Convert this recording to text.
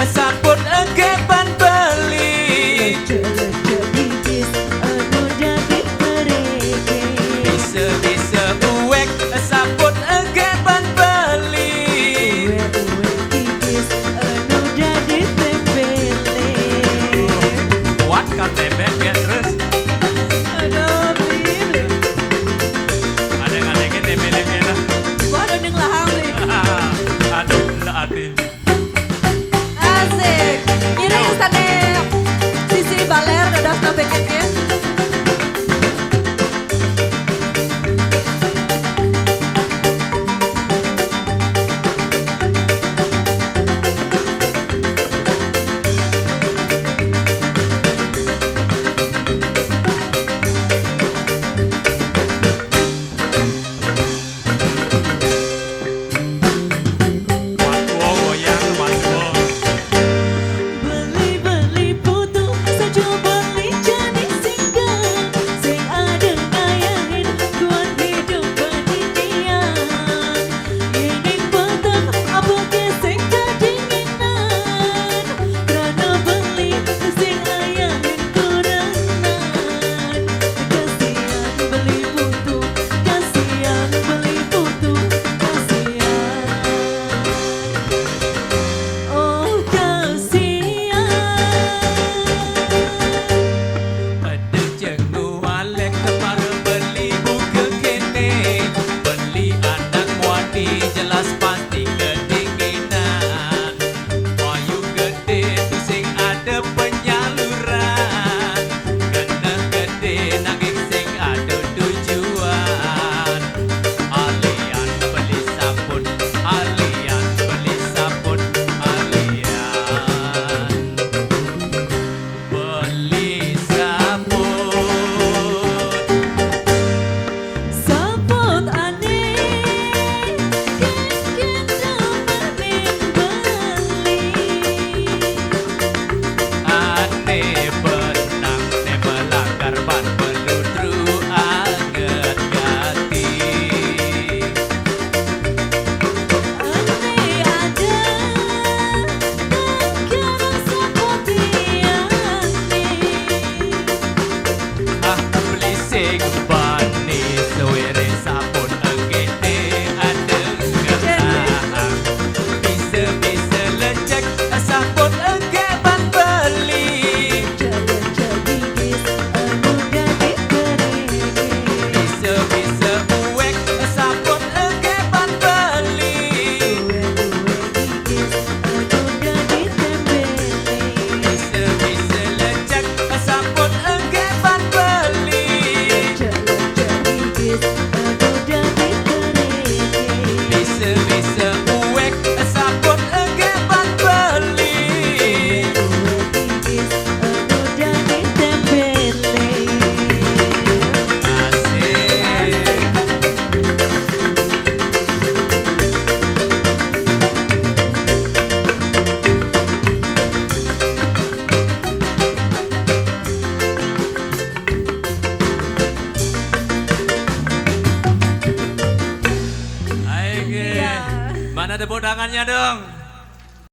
saput kepan beli. Lecek-lecek bibis anu jadi perege. Bisa-bisa uwek saput kepan beli. Uwe-uwe bibis anu jadi tembele. Kuat kan tembek ya terus. Aduh beli. Adeng-adengnya tembelnya lah. Waduh neng lahang beli. Aduh, lah hati. Asik. Ini istane sisi baler dadah beketnya. Beli-beli putu saja beli jadi single. Sing ada ngayahin buat hidup berdinian. Ingin petang apa keseng kedinginan. Karena beli sing ayahin kurangan. Kasihan beli putu, kasihan beli putu, kasihan. Oh kasihan. Ada jengu alek kemarin beli buku kene. Beli anak wadi jelas pasti kedinginan. Ayu gede tu sing ada penyaluran. Kena gede nanging sing ada tujuan. Alian beli sabun, alian beli sabun, alian beli sabun. Sabut aneh, kita maning beli. Ane benang ne melanggar ban peludru anget gati. Aneh ada, kira seperti aneh. Ah beli sing bani sewere sabun engkene adeng ngetah. Bisa-bisa lecek sabun engke ban beli. Lecek-lecek bibis anu jadi perege. Bisa-bisa uwek sabun engke ban beli. Uwe-uwe bibis anu jadi tembele. Bisa-bisa lecek sabun engke ban beli. Lecek-lecek bibis anu jadi perege. Bisa-bisa uwek sabun engke ban beli. Uwe bibis anu jadi tembele. Asik. Ayo, Iya. mana tepuk tangannya dong?